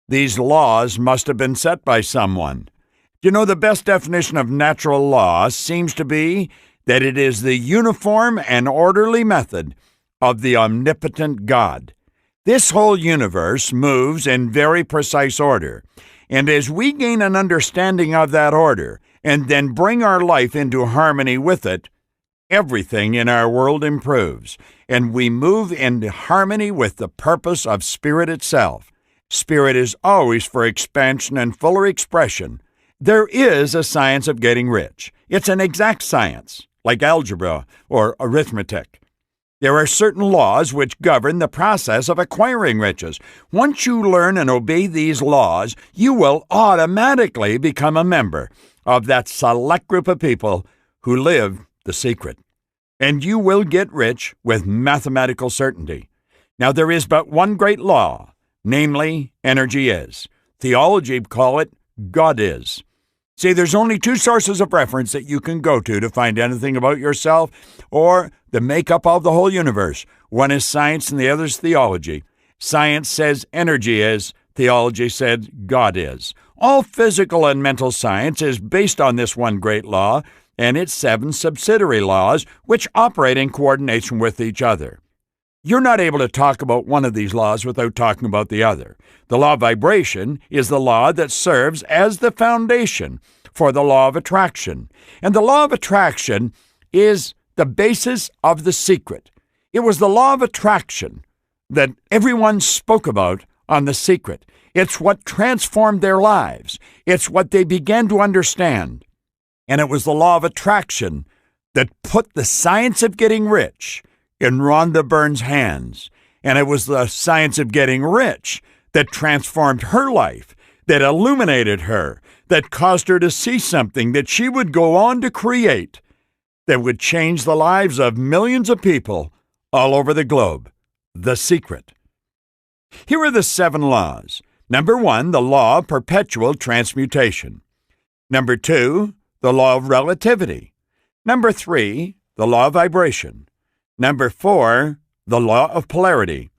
These laws must have been set by someone. You know, the best definition of natural law seems to be that it is the uniform and orderly method of the omnipotent God. This whole universe moves in very precise order, and as we gain an understanding of that order and then bring our life into harmony with it, everything in our world improves, and we move into harmony with the purpose of Spirit itself. Spirit is always for expansion and fuller expression. There is a science of getting rich. It's an exact science, like algebra or arithmetic. There are certain laws which govern the process of acquiring riches. Once you learn and obey these laws, you will automatically become a member of that select group of people who live the secret. And you will get rich with mathematical certainty. Now, there is but one great law, namely, energy is. Theology call it God is. See, there's only two sources of reference that you can go to find anything about yourself or the makeup of the whole universe. One is science and the other is theology. Science says energy is. Theology says God is. All physical and mental science is based on this one great law and its 7 subsidiary laws which operate in coordination with each other. You're not able to talk about one of these laws without talking about the other. The law of vibration is the law that serves as the foundation for the law of attraction. And the law of attraction is the basis of the secret. It was the law of attraction that everyone spoke about on The Secret. It's what transformed their lives. It's what they began to understand. And it was the law of attraction that put the science of getting rich in Rhonda Byrne's hands. And it was the science of getting rich that transformed her life, that illuminated her, that caused her to see something that she would go on to create that would change the lives of millions of people all over the globe. The Secret. Here are the 7 laws. Number 1, the law of perpetual transmutation. Number 2, the law of relativity. Number 3, the law of vibration. Number 4, the law of polarity.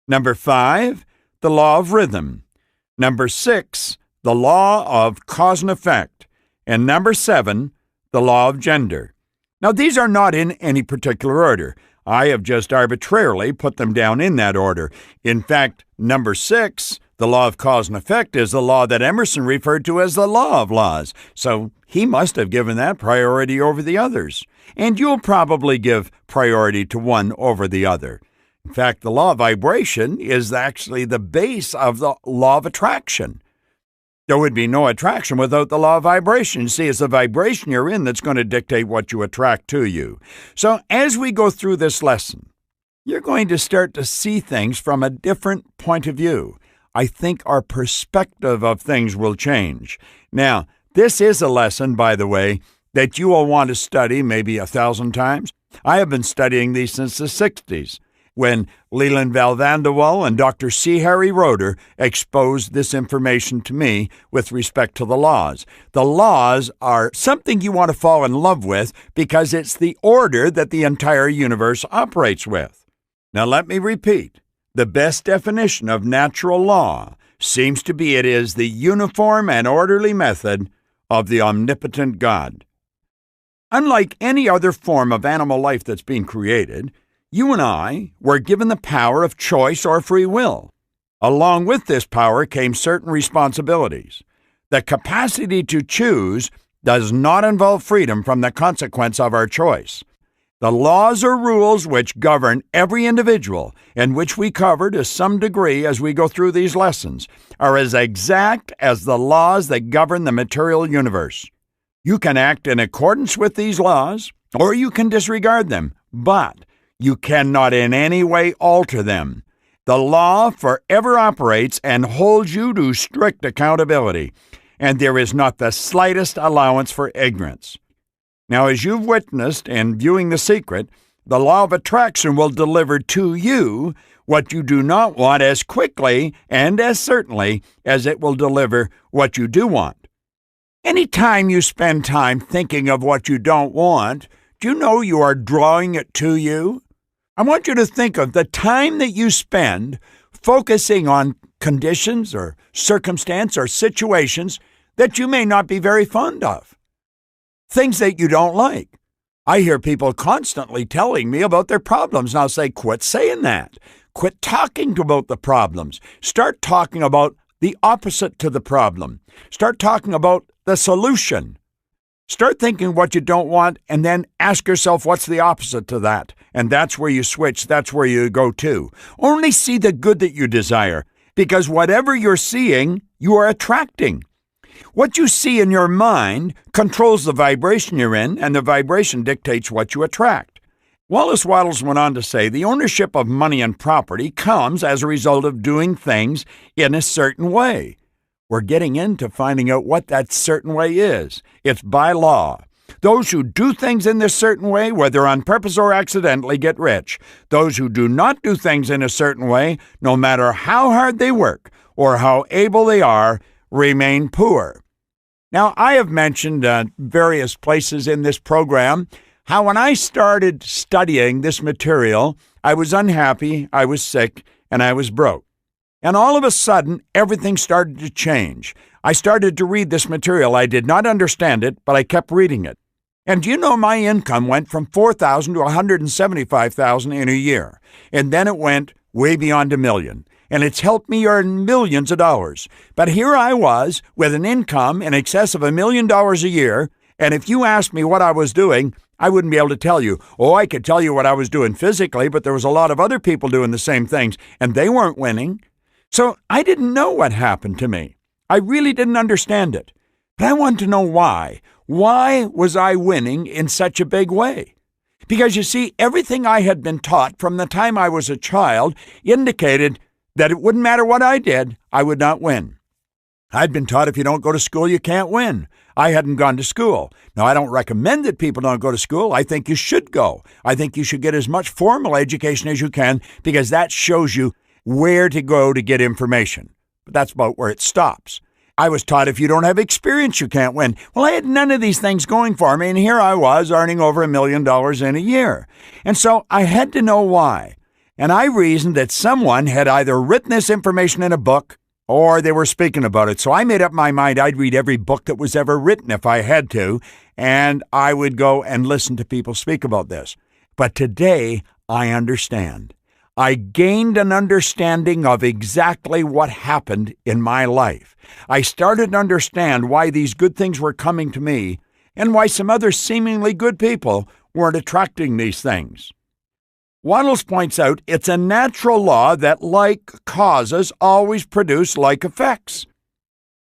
Number 5, the law of rhythm. Number 6, the law of cause and effect. And number 7, the law of gender. Now, these are not in any particular order. I have just arbitrarily put them down in that order. In fact, number 6, the law of cause and effect, is the law that Emerson referred to as the law of laws. So he must have given that priority over the others. And you'll probably give priority to one over the other. In fact, the law of vibration is actually the base of the law of attraction. There would be no attraction without the law of vibration. See, it's the vibration you're in that's going to dictate what you attract to you. So as we go through this lesson, you're going to start to see things from a different point of view. I think our perspective of things will change. Now, this is a lesson, by the way, that you will want to study maybe 1,000 times. I have been studying these since the 60s, when Leland Valvanderwall and Dr. C. Harry Roeder exposed this information to me with respect to the laws. The laws are something you want to fall in love with because it's the order that the entire universe operates with. Now let me repeat. The best definition of natural law seems to be it is the uniform and orderly method of the omnipotent God. Unlike any other form of animal life that's being created, you and I were given the power of choice or free will. Along with this power came certain responsibilities. The capacity to choose does not involve freedom from the consequence of our choice. The laws or rules which govern every individual, and which we cover to some degree as we go through these lessons, are as exact as the laws that govern the material universe. You can act in accordance with these laws, or you can disregard them, but you cannot in any way alter them. The law forever operates and holds you to strict accountability, and there is not the slightest allowance for ignorance. Now, as you've witnessed in viewing The Secret, the law of attraction will deliver to you what you do not want as quickly and as certainly as it will deliver what you do want. Anytime you spend time thinking of what you don't want, do you know you are drawing it to you? I want you to think of the time that you spend focusing on conditions or circumstance or situations that you may not be very fond of. Things that you don't like. I hear people constantly telling me about their problems, and I'll say, quit saying that. Quit talking about the problems. Start talking about the opposite to the problem. Start talking about the solution. Start thinking what you don't want, and then ask yourself what's the opposite to that. And that's where you switch. That's where you go to. Only see the good that you desire, because whatever you're seeing, you are attracting. What you see in your mind controls the vibration you're in, and the vibration dictates what you attract. Wallace Wattles went on to say, the ownership of money and property comes as a result of doing things in a certain way. We're getting into finding out what that certain way is. It's by law. Those who do things in this certain way, whether on purpose or accidentally, get rich. Those who do not do things in a certain way, no matter how hard they work or how able they are, remain poor. Now, I have mentioned various places in this program how when I started studying this material, I was unhappy, I was sick, and I was broke. And all of a sudden, everything started to change. I started to read this material. I did not understand it, but I kept reading it. And do you know my income went from $4,000 to $175,000 in a year. And then it went way beyond $1 million. And it's helped me earn millions of dollars. But here I was with an income in excess of $1 million a year. And if you asked me what I was doing, I wouldn't be able to tell you. Oh, I could tell you what I was doing physically, but there was a lot of other people doing the same things, and they weren't winning. So I didn't know what happened to me. I really didn't understand it. But I wanted to know why. Why was I winning in such a big way? Because you see, everything I had been taught from the time I was a child indicated that it wouldn't matter what I did, I would not win. I'd been taught if you don't go to school, you can't win. I hadn't gone to school. Now, I don't recommend that people don't go to school. I think you should go. I think you should get as much formal education as you can, because that shows you where to go to get information. But that's about where it stops. I was taught if you don't have experience, you can't win. Well, I had none of these things going for me, and here I was earning over $1 million in a year. And so I had to know why. And I reasoned that someone had either written this information in a book or they were speaking about it. So I made up my mind I'd read every book that was ever written if I had to, and I would go and listen to people speak about this. But today, I understand. I gained an understanding of exactly what happened in my life. I started to understand why these good things were coming to me and why some other seemingly good people weren't attracting these things. Wattles points out it's a natural law that like causes always produce like effects.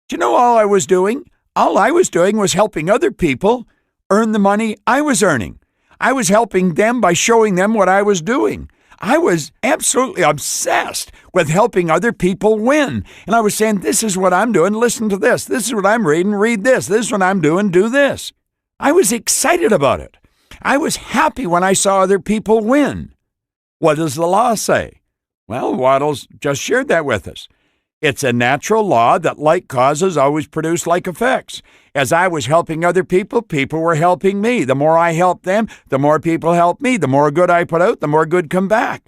Do you know all I was doing? All I was doing was helping other people earn the money I was earning. I was helping them by showing them what I was doing. I was absolutely obsessed with helping other people win. And I was saying, this is what I'm doing, listen to this. This is what I'm reading, read this. This is what I'm doing, do this. I was excited about it. I was happy when I saw other people win. What does the law say? Well, Wattles just shared that with us. It's a natural law that like causes always produce like effects. As I was helping other people, people were helping me. The more I helped them, the more people helped me. The more good I put out, the more good come back.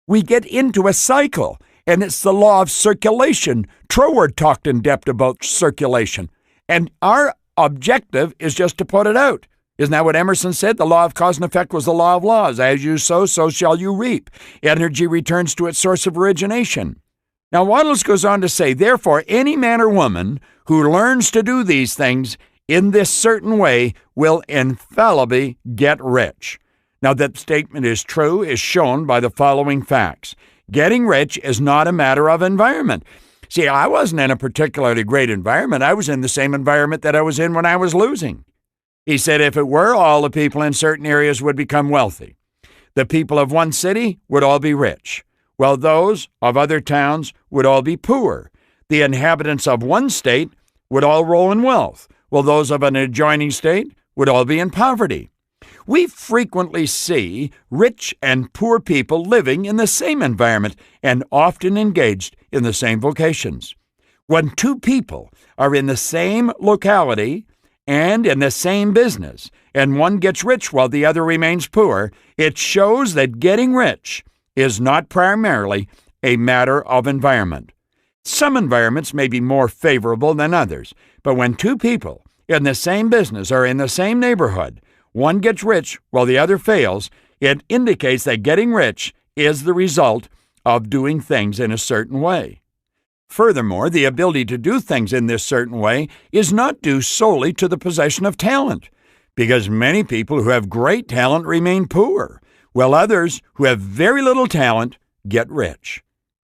We get into a cycle, and it's the law of circulation. Troward talked in depth about circulation, and our objective is just to put it out. Isn't that what Emerson said? The law of cause and effect was the law of laws. As you sow, so shall you reap. Energy returns to its source of origination. Now, Wattles goes on to say, therefore, any man or woman who learns to do these things in this certain way will infallibly get rich. Now, that statement is true is shown by the following facts. Getting rich is not a matter of environment. See, I wasn't in a particularly great environment. I was in the same environment that I was in when I was losing. He said if it were, all the people in certain areas would become wealthy. The people of one city would all be rich, while those of other towns would all be poor. The inhabitants of one state would all roll in wealth, while those of an adjoining state would all be in poverty. We frequently see rich and poor people living in the same environment and often engaged in the same vocations. When two people are in the same locality and in the same business, and one gets rich while the other remains poor, it shows that getting rich is not primarily a matter of environment. Some environments may be more favorable than others, but when two people in the same business or in the same neighborhood, one gets rich while the other fails, it indicates that getting rich is the result of doing things in a certain way. Furthermore, the ability to do things in this certain way is not due solely to the possession of talent, because many people who have great talent remain poor, while others who have very little talent get rich.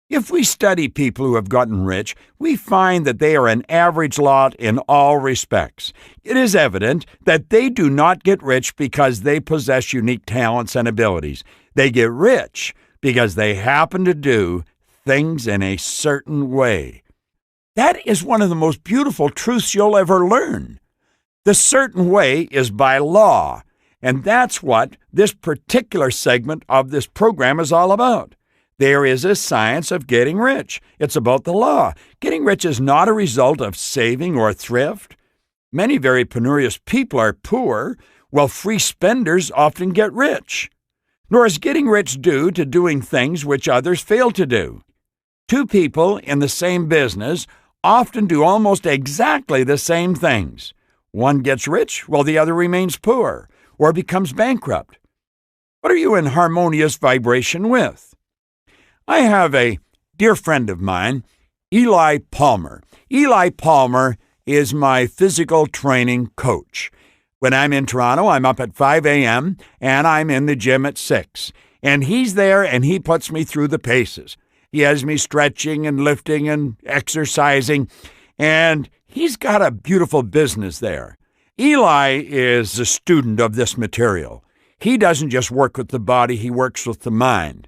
If we study people who have gotten rich, we find that they are an average lot in all respects. It is evident that they do not get rich because they possess unique talents and abilities. They get rich because they happen to do things in a certain way. That is one of the most beautiful truths you'll ever learn. The certain way is by law, and that's what this particular segment of this program is all about. There is a science of getting rich. It's about the law. Getting rich is not a result of saving or thrift. Many very penurious people are poor, while free spenders often get rich. Nor is getting rich due to doing things which others fail to do. Two people in the same business often do almost exactly the same things. One gets rich while the other remains poor or becomes bankrupt. What are you in harmonious vibration with? I have a dear friend of mine, Eli Palmer. Eli Palmer is my physical training coach. When I'm in Toronto, I'm up at 5 a.m. and I'm in the gym at 6. And he's there and he puts me through the paces. He has me stretching and lifting and exercising, and he's got a beautiful business there. Eli is a student of this material. He doesn't just work with the body, he works with the mind.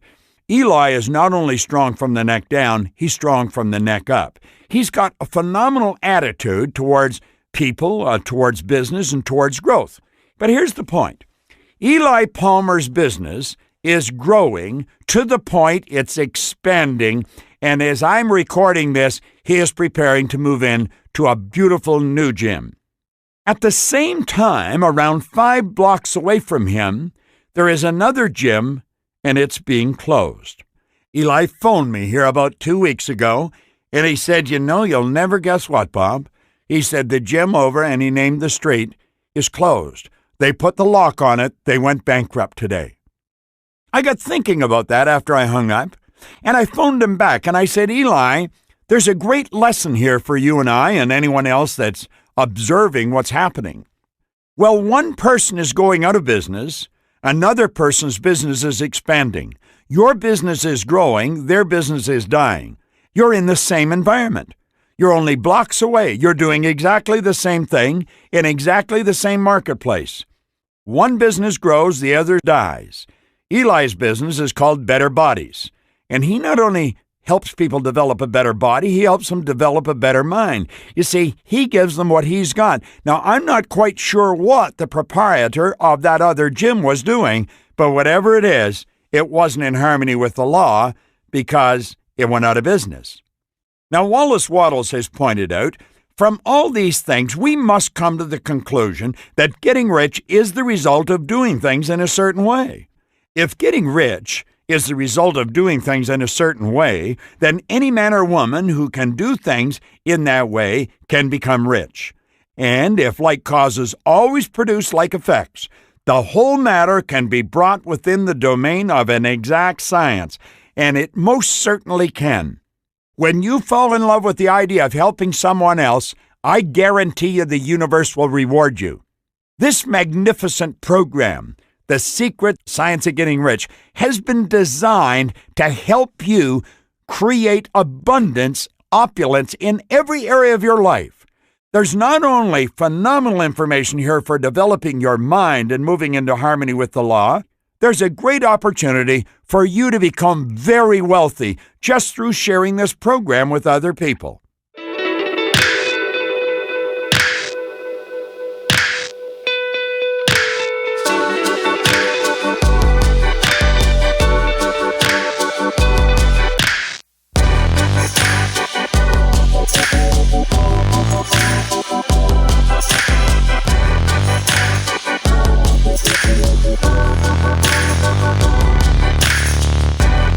Eli is not only strong from the neck down, he's strong from the neck up. He's got a phenomenal attitude towards people, towards business, and towards growth. But here's the point. Eli Palmer's business is growing to the point it's expanding, and as I'm recording this, he is preparing to move in to a beautiful new gym. At the same time, around 5 blocks away from him, there is another gym, and it's being closed. Eli phoned me here about 2 weeks ago, and he said, you'll never guess what, Bob. He said the gym over, and he named the street, is closed. They put the lock on it. They went bankrupt today. I got thinking about that after I hung up, and I phoned him back, and I said, Eli, there's a great lesson here for you and I and anyone else that's observing what's happening. Well, one person is going out of business, another person's business is expanding. Your business is growing, their business is dying. You're in the same environment. You're only blocks away. You're doing exactly the same thing in exactly the same marketplace. One business grows, the other dies. Eli's business is called Better Bodies, and he not only helps people develop a better body, he helps them develop a better mind. You see, he gives them what he's got. Now, I'm not quite sure what the proprietor of that other gym was doing, but whatever it is, it wasn't in harmony with the law because it went out of business. Now, Wallace Wattles has pointed out, from all these things, we must come to the conclusion that getting rich is the result of doing things in a certain way. If getting rich is the result of doing things in a certain way, then any man or woman who can do things in that way can become rich. And if like causes always produce like effects, the whole matter can be brought within the domain of an exact science, and it most certainly can. When you fall in love with the idea of helping someone else, I guarantee you the universe will reward you. This magnificent program, The Secret Science of Getting Rich, has been designed to help you create abundance, opulence in every area of your life. There's not only phenomenal information here for developing your mind and moving into harmony with the law, there's a great opportunity for you to become very wealthy just through sharing this program with other people.